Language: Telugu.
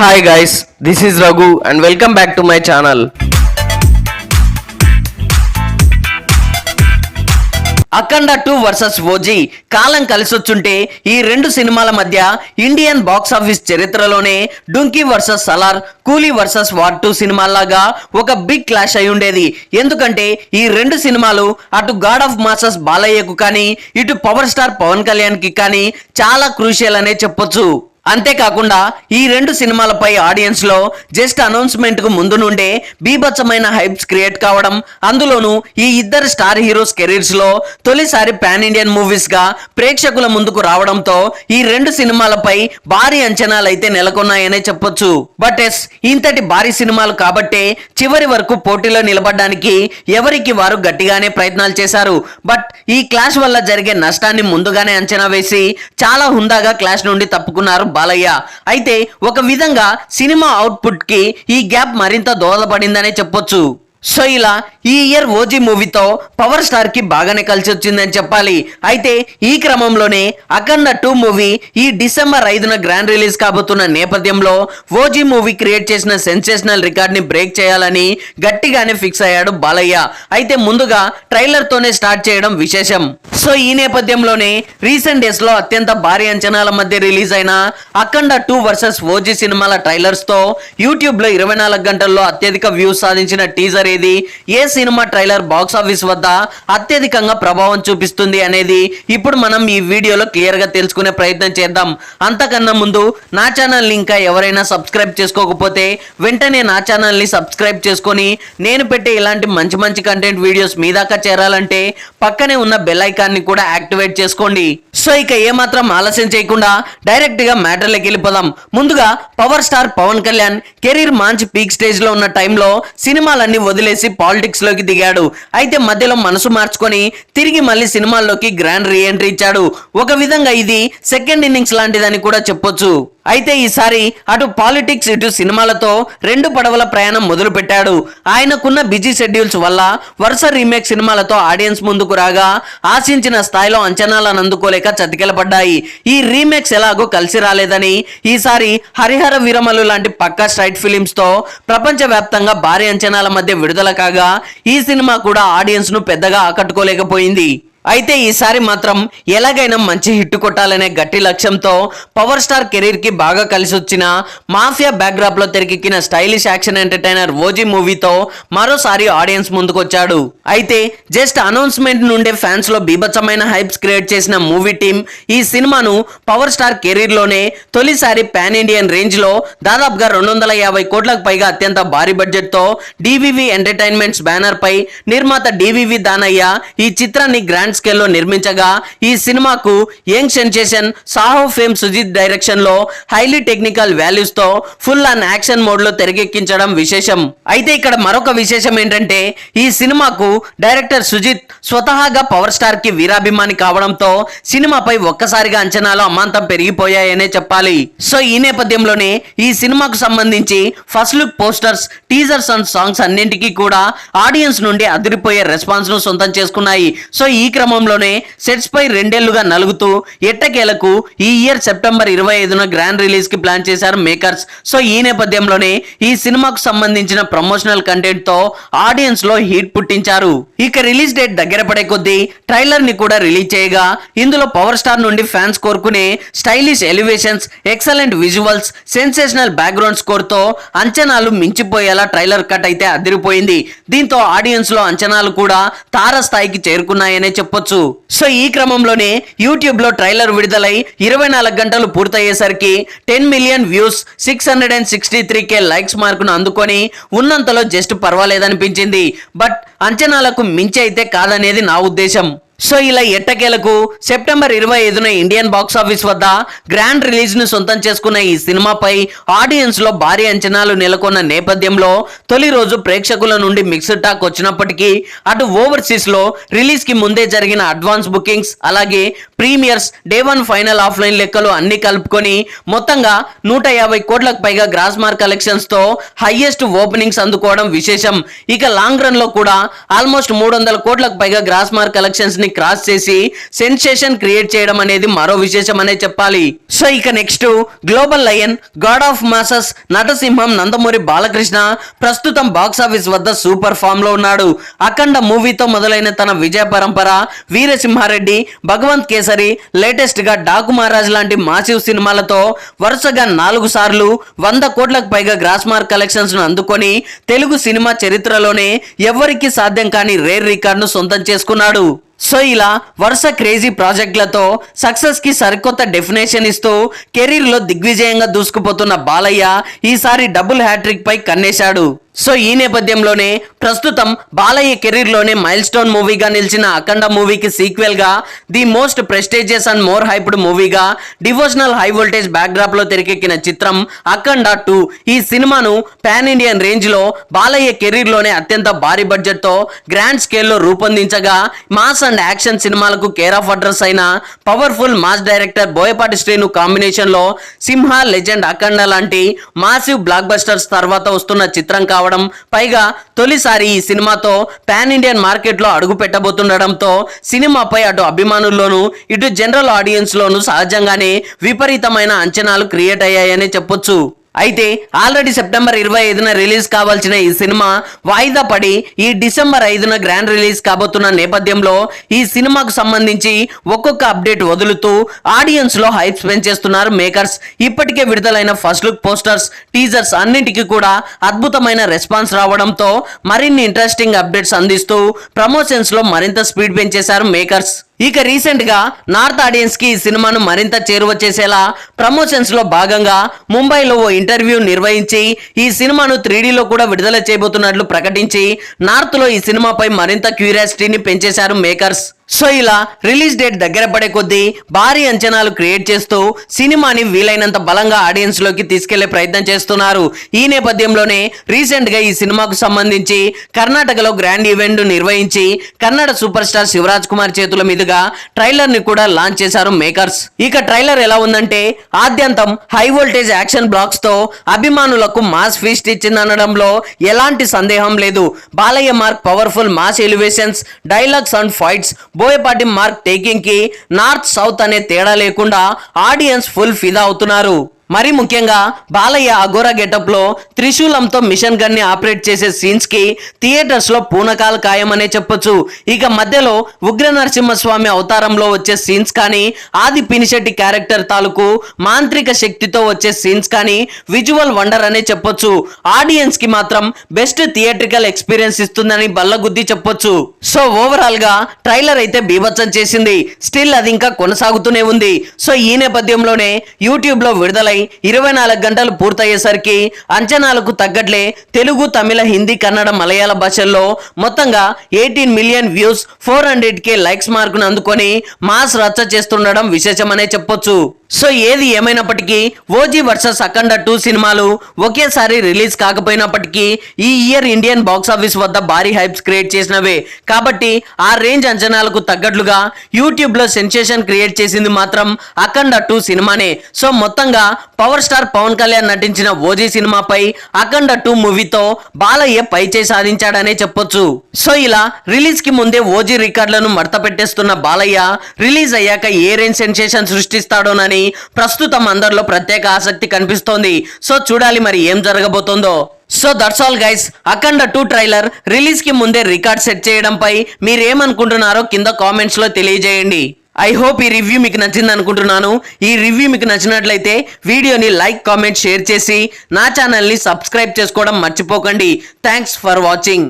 Hi guys, this is Raghu and welcome back to my channel. Akhanda 2 versus OG కాలం కలిసొచ్చుంటే ఈ రెండు సినిమాల మధ్య ఇండియన్ బాక్స్ ఆఫీస్ చరిత్రలోనే డుంకీ వర్సెస్ సలార్, కూలీ వర్సెస్ వార్ 2 సినిమాల్లాగా ఒక బిగ్ క్లాష్ అయి ఉండేది. ఎందుకంటే ఈ రెండు సినిమాలు అటు గాడ్ ఆఫ్ మాసెస్ బాలయ్యకు కానీ ఇటు పవర్ స్టార్ పవన్ కళ్యాణ్ కి కానీ చాలా క్రూషియల్ అనే చెప్పొచ్చు. అంతేకాకుండా ఈ రెండు సినిమాలపై ఆడియన్స్ లో జస్ట్ అనౌన్స్మెంట్ కు ముందు నుండే బీభత్సమైన హైప్స్ క్రియేట్ కావడం, అందులోనూ ఈ ఇద్దరు స్టార్ హీరోస్ కెరీర్స్ లో తొలిసారి పాన్ ఇండియన్ మూవీస్ గా ప్రేక్షకుల ముందుకు రావడంతో ఈ రెండు సినిమాలపై భారీ అంచనాలు అయితే నెలకొన్నాయనే చెప్పొచ్చు. బట్ ఎస్, ఇంతటి భారీ సినిమాలు కాబట్టే చివరి వరకు పోటీలో నిలబడడానికి ఎవరికి వారు గట్టిగానే ప్రయత్నాలు చేశారు. బట్ ఈ క్లాష్ వల్ల జరిగే నష్టాన్ని ముందుగానే అంచనా వేసి చాలా హుందాగా క్లాష్ నుండి తప్పుకున్నారు బాలయ్య. అయితే ఒక విధంగా సినిమా అవుట్పుట్ కి ఈ గ్యాప్ మరింత దోహదపడిందనే చెప్పొచ్చు. సో ఇలా ఈ ఇయర్ ఓజీ మూవీతో పవర్ స్టార్ కి బాగానే కలిసి వచ్చిందని చెప్పాలి. అయితే ఈ క్రమంలోనే అఖండ 2 మూవీ ఈ డిసెంబర్ 5న గ్రాండ్ రిలీజ్ కాబోతున్న నేపథ్యంలో ఓజీ మూవీ క్రియేట్ చేసిన సెన్సేషనల్ రికార్డ్ ని బ్రేక్ చేయాలని గట్టిగానే ఫిక్స్ అయ్యాడు బాలయ్య. అయితే ముందుగా ట్రైలర్ తోనే స్టార్ట్ చేయడం విశేషం. సో ఈ నేపథ్యంలోనే రీసెంట్ డేస్ లో అత్యంత భారీ అంచనాల మధ్య రిలీజ్ అయిన అఖండ 2 వర్సెస్ ఓజీ సినిమాల ట్రైలర్స్ తో యూట్యూబ్ లో 24 గంటల్లో అత్యధిక వ్యూస్ సాధించిన టీజర్ ఏది, ఏ సినిమా ట్రైలర్ బాక్స్ ఆఫీస్ వద్ద అత్యధికంగా ప్రభావం చూపిస్తుంది అనేది ఇప్పుడు మనం ఈ వీడియోలో క్లియర్ గా తెలుసుకునే ప్రయత్నం చేద్దాం. అంతకన్నా ముందు నా ఛానల్ ని ఇంకా ఎవరైనా సబ్స్క్రైబ్ చేసుకోకపోతే వెంటనే నా ఛానల్ ని సబ్స్క్రైబ్ చేసుకొని నేను పెట్టే ఇలాంటి మంచి మంచి కంటెంట్ వీడియోస్ మీ దాకా చేరాలంటే పక్కనే ఉన్న బెల్ ఐకాన్ ని కూడా యాక్టివేట్ చేసుకోండి. సో ఇక ఏమాత్రం ఆలస్యం చేయకుండా డైరెక్ట్ గా మ్యాటర్లోకి వెళ్ళిపోదాం. ముందుగా power star Pawan Kalyan career మంచి పీక్ స్టేజ్ లో ఉన్న టైంలో సినిమాలన్నీ వదిలేసి పాలిటిక్స్ లోకి దిగాడు. అయితే మధ్యలో మనసు మార్చుకొని తిరిగి మళ్ళీ సినిమాల్లోకి గ్రాండ్ రీ ఎంట్రీ ఇచ్చాడు. ఒక విధంగా ఇది సెకండ్ ఇన్నింగ్స్ లాంటిదని కూడా చెప్పొచ్చు. అయితే ఈసారి అటు పాలిటిక్స్ ఇటు సినిమాలతో రెండు పడవల ప్రయాణం మొదలు పెట్టాడు. ఆయనకున్న బిజీ షెడ్యూల్స్ వల్ల వరుస రీమేక్ సినిమాలతో ఆడియన్స్ ముందుకు రాగా ఆశించిన స్థాయిలో అంచనాలను అందుకోలేక చతికిలపడ్డాయి. ఈ రీమేక్స్ ఎలాగో కలిసి రాలేదని ఈసారి హరిహర వీరమలు లాంటి పక్కా స్ట్రైట్ ఫిలిమ్స్ తో ప్రపంచవ్యాప్తంగా భారీ అంచనాల మధ్య విడుదల కాగా ఈ సినిమా కూడా ఆడియన్స్ ను పెద్దగా ఆకట్టుకోలేకపోయింది. అయితే ఈసారి మాత్రం ఎలాగైనా మంచి హిట్ కొట్టాలనే గట్టి లక్ష్యంతో పవర్ స్టార్ కెరీర్ కి బాగా కలిసి వచ్చిన మాఫియా బ్యాక్డ్రాప్ లో తెరకెక్కిన స్టైలిష్ యాక్షన్ ఎంటర్టైనర్ ఓజీ మూవీతో మరోసారి ఆడియన్స్ ముందుకొచ్చాడు. అయితే జస్ట్ అనౌన్స్మెంట్ నుండే ఫ్యాన్స్ లో బీభత్సమైన హైప్స్ క్రియేట్ చేసిన మూవీ టీం ఈ సినిమాను పవర్ స్టార్ కెరీర్ లోనే తొలిసారి పాన్ ఇండియన్ రేంజ్ లో దాదాపుగా 250 కోట్లకు పైగా అత్యంత భారీ బడ్జెట్ తో డివివి ఎంటర్టైన్మెంట్స్ బ్యానర్ పై నిర్మాత డివివి దానయ్య ఈ చిత్రాన్ని గ్రాండ్ స్కేల్లో నిర్మించగా ఈ సినిమాకు young sensation Saaho fame Sujeeth direction లో హైలీ టెక్నికల్ వాల్యూస్ తో ఫుల్ ఆన్ యాక్షన్ మోడ్ లో తెరకెక్కించడం విశేషం. అయితే ఇక్కడ మరొక విశేషం ఏంటంటే ఈ సినిమాకు డైరెక్టర్ సుజిత్ స్వతహాగా పవర్ స్టార్ కి వీరాభిమాని కావడంతో సినిమాపై ఒక్కసారిగా అంచనాలు అమాంతం పెరిగిపోయాయనే చెప్పాలి. సో ఈ నేపథ్యంలోనే ఈ సినిమాకు సంబంధించి first look posters, teasers and songs అన్నింటికీ కూడా ఆడియన్స్ నుండి అదిరిపోయే రెస్పాన్స్ ను సొంతం చేసుకున్నాయి. సో ఈ క్రమంలోనే సెట్స్ పై రెండేళ్లుగా నలుగుతూ ఎట్టకేలకు ఈ ఇయర్ సెప్టెంబర్ 25న గ్రాండ్ రిలీజ్ కి ప్లాన్ చేశారు మేకర్స్. సో ఈ నేపథ్యంలోనే ఈ సినిమాకు సంబంధించిన ప్రమోషనల్ కంటెంట్ తో ఆడియన్స్ లో హీట్ పుట్టించారు. ఇక రిలీజ్ డేట్ దగ్గర పడే కొద్దీ ట్రైలర్ ని కూడా రిలీజ్ చేయగా ఇందులో పవర్ స్టార్ నుండి ఫ్యాన్స్ కోరుకునే stylish elevations, excellent visuals, sensational background score తో అంచనాలు మించిపోయేలా ట్రైలర్ కట్ అయితే అదిరిపోయింది. దీంతో ఆడియన్స్ లో అంచనాలు కూడా తారస్థాయికి చేరుకున్నాయనే చెప్పొచ్చు. సో ఈ క్రమంలోనే యూట్యూబ్ లో ట్రైలర్ విడుదలై 24 గంటలు పూర్తయ్యేసరికి 10 మిలియన్ వ్యూస్, 663K లైక్స్ మార్కును అందుకొని ఉన్నంతలో జస్ట్ పర్వాలేదనిపించింది. బట్ అంచనాలకు మించి అయితే కాదనేది నా ఉద్దేశం. సో ఇలా ఎట్టకేలకు సెప్టెంబర్ 25న ఇండియన్ బాక్స్ ఆఫీస్ వద్ద గ్రాండ్ రిలీజ్ ను సొంతం చేసుకున్న ఈ సినిమాపై ఆడియన్స్ లో భారీ అంచనాలు నెలకొన్న నేపథ్యంలో తొలి రోజు ప్రేక్షకుల నుండి మిక్స్డ్ టాక్ వచ్చినప్పటికీ అటు ఓవర్సీస్ లో రిలీజ్ కి ముందే జరిగిన అడ్వాన్స్ బుకింగ్స్, అలాగే ప్రీమియర్స్, డే 1 ఫైనల్ ఆఫ్లైన్ లెక్కలు అన్ని కలుపుకొని మొత్తంగా 150 కోట్లకు పైగా గ్రాస్ మార్క్ కలెక్షన్స్ తో హైయెస్ట్ ఓపెనింగ్స్ అందుకోవడం విశేషం. ఇక లాంగ్ రన్ లో కూడా ఆల్మోస్ట్ 300 కోట్లకు పైగా గ్రాస్ మార్క్ కలెక్షన్స్ ని క్రాస్ చేసి సెన్సేషన్ క్రియేట్ చేయడం అనేది మరో విశేషం అనే చెప్పాలి. సో ఇక next global lion, god of masses, నటసింహం నందమూరి బాలకృష్ణ ప్రస్తుతం బాక్స్ ఆఫీస్ వద్ద సూపర్ ఫామ్ లో ఉన్నాడు. అఖండ మూవీతో మొదలైన తన విజయ పరంపర వీరసింహారెడ్డి, భగవంత్ కేసరి, లేటెస్ట్ గా డాకు మహారాజ్ లాంటి మాసివ్ సినిమాలతో వరుసగా 4 సార్లు 100 కోట్లకు పైగా గ్రాస్ మార్క్ కలెక్షన్స్ ను అందుకొని తెలుగు సినిమా చరిత్రలోనే ఎవరికి సాధ్యం కాని రేర్ రికార్డును సొంతం చేసుకున్నాడు. సో ఇలా వరుస క్రేజీ ప్రాజెక్టులతో సక్సెస్ కి సరికొత్త డెఫినేషన్ ఇస్తూ కెరీర్ లో దిగ్విజయంగా దూసుకుపోతున్న బాలయ్య ఈసారి డబుల్ హ్యాట్రిక్ పై కన్నేశాడు. సో ఈ నేపథ్యంలోనే ప్రస్తుతం బాలయ్య కెరీర్ లోనే మైల్ స్టోన్ మూవీగా నిలిచిన అఖండ మూవీకి సీక్వెల్ గా the most prestigious and more hyped మూవీగా devotional high voltage backdrop లో తెరకెక్కిన చిత్రం అఖండ 2. ఈ సినిమాను పాన్ ఇండియన్ రేంజ్ లో బాలయ్య కెరీర్ లోనే అత్యంత భారీ బడ్జెట్ తో గ్రాండ్ స్కేల్ లో రూపొందించగా మాస్ అండ్ యాక్షన్ సినిమాలకు కేర్ ఆఫ్ అడ్రస్ అయిన powerful mass director Boyapati Srinu combination లో సింహ, లెజెండ్, అఖండ లాంటి మాసివ్ బ్లాక్ బస్టర్స్ తర్వాత వస్తున్న చిత్రం కావడం, పైగా తొలిసారి ఈ సినిమాతో పాన్ ఇండియన్ మార్కెట్ లో అడుగు పెట్టబోతుండడంతో సినిమాపై అటు అభిమానుల్లోనూ ఇటు జనరల్ ఆడియన్స్ లోనూ సహజంగానే విపరీతమైన అంచనాలు క్రియేట్ అయ్యాయనే చెప్పొచ్చు. అయితే ఆల్రెడీ సెప్టెంబర్ 25న రిలీజ్ కావాల్సిన ఈ సినిమా వాయిదా పడి ఈ డిసెంబర్ 5న గ్రాండ్ రిలీజ్ కాబోతున్న నేపథ్యంలో ఈ సినిమాకు సంబంధించి ఒక్కొక్క అప్డేట్ వదులుతూ ఆడియన్స్ లో హైప్ పెంచేస్తున్నారు మేకర్స్. ఇప్పటికే విడుదలైన ఫస్ట్ లుక్ పోస్టర్స్, టీజర్స్ అన్నింటికి కూడా అద్భుతమైన రెస్పాన్స్ రావడంతో మరిన్ని ఇంట్రెస్టింగ్ అప్డేట్స్ అందిస్తూ ప్రమోషన్స్ లో మరింత స్పీడ్ పెంచేశారు మేకర్స్. ఇక రీసెంట్ గా నార్త్ ఆడియన్స్ కి ఈ సినిమాను మరింత చేరువ చేసేలా ప్రమోషన్స్ లో భాగంగా ముంబైలో ఓ ఇంటర్వ్యూ నిర్వహించి ఈ సినిమాను 3D లో కూడా విడుదల చేయబోతున్నట్లు ప్రకటించి నార్త్ లో ఈ సినిమాపై మరింత క్యూరియాసిటీని పెంచేశారు మేకర్స్. సో ఇలా రిలీజ్ డేట్ దగ్గర పడే కొద్దీ భారీ అంచనాలు క్రియేట్ చేస్తూ సినిమాని వీలైనంత బలంగా ఆడియన్స్ లోకి తీసుకెళ్లే ప్రయత్నం చేస్తున్నారు. ఈ నేపథ్యంలోనే రీసెంట్ గా ఈ సినిమాకు సంబంధించి కర్ణాటకలో గ్రాండ్ ఈవెంట్ నిర్వహించి కన్నడ సూపర్ స్టార్ శివరాజ్ కుమార్ చేతుల మీదుగా ట్రైలర్ ని కూడా లాంచ్ చేశారు మేకర్స్. ఇక ట్రైలర్ ఎలా ఉందంటే ఆద్యంతం హై వోల్టేజ్ యాక్షన్ బ్లాక్స్ తో అభిమానులకు మాస్ ఫీస్ట్ ఇచ్చిందనడంలో ఎలాంటి సందేహం లేదు. Balayya mark powerful mass elevations, dialogues and fights, Boyapati mark taking కి నార్త్ సౌత్ అనే తేడా లేకుండా ఆడియన్స్ ఫుల్ ఫిదా అవుతున్నారు. మరి ముఖ్యంగా బాలయ్య అఘోరా గెటప్ లో త్రిశూలంతో మిషన్ గన్ ని ఆపరేట్ చేసే సీన్స్ కి థియేటర్స్ లో పూనకాలు ఖాయమనే చెప్పొచ్చు. ఇక మధ్యలో ఉగ్ర నరసింహస్వామి అవతారంలో వచ్చే సీన్స్ కానీ, ఆది పినిశెట్టి క్యారెక్టర్ తాలూకు మాంత్రిక శక్తితో వచ్చే సీన్స్ కానీ విజువల్ వండర్ అనే చెప్పొచ్చు. ఆడియన్స్ కి మాత్రం బెస్ట్ థియేట్రికల్ ఎక్స్పీరియన్స్ ఇస్తుందని బల్లగుద్ది చెప్పొచ్చు. సో ఓవరాల్ గా ట్రైలర్ అయితే బీభత్సం చేసింది. స్టిల్ అది ఇంకా కొనసాగుతూనే ఉంది. సో ఈ నేపథ్యంలోనే యూట్యూబ్ లో విడుదలై 24 గంటలు పూర్తయ్యేసరికి అంచనాలకు తగ్గట్లే తెలుగు, తమిళ, హిందీ, కన్నడ, మలయాళ భాషల్లో మొత్తంగా 18 మిలియన్ వ్యూస్, 400K లైక్స్ మార్కును అందుకొని మాస్ రచ్చ చేస్తుండడం విశేషమనే చెప్పొచ్చు. సో ఏది ఏమైనప్పటికీ ఓజీ వర్సెస్ అఖండ 2 సినిమాలు ఒకేసారి రిలీజ్ కాకపోయినప్పటికీ ఈ ఇయర్ ఇండియన్ బాక్స్ ఆఫీస్ వద్ద భారీ హైప్స్ క్రియేట్ చేసినవే. కాబట్టి ఆ రేంజ్ అంచనాలకు తగ్గట్లుగా యూట్యూబ్ లో సెన్సేషన్ క్రియేట్ చేసింది మాత్రం అఖండ 2 సినిమానే. సో మొత్తంగా పవర్ స్టార్ పవన్ కళ్యాణ్ నటించిన ఓజీ సినిమాపై అఖండ 2 మూవీతో బాలయ్య పైచేయి సాధించాడనే చెప్పొచ్చు. సో ఇలా రిలీజ్ కి ముందే ఓజీ రికార్డులను మడత పెట్టేస్తున్న బాలయ్య రిలీజ్ అయ్యాక ఏ రేంజ్ సెన్సేషన్ సృష్టిస్తాడోనని ప్రస్తుతం అందరిలో ప్రత్యేక ఆసక్తి కనిపిస్తోంది. సో చూడాలి మరి ఏం జరగబోతోందో. So that's all guys. Akhanda 2 trailer release కి ముందే రికార్డ్ సెట్ చేయడంపై మీరేమనుకుంటున్నారో కింద కామెంట్స్ లో తెలియజేయండి. ఐ హోప్ ఈ రివ్యూ మీకు నచ్చింది అనుకుంటున్నాను. ఈ రివ్యూ మీకు నచ్చినట్లయితే వీడియోని లైక్, కామెంట్, షేర్ చేసి నా ఛానల్ని సబ్స్క్రైబ్ చేసుకోవడం మర్చిపోకండి. Thanks for watching.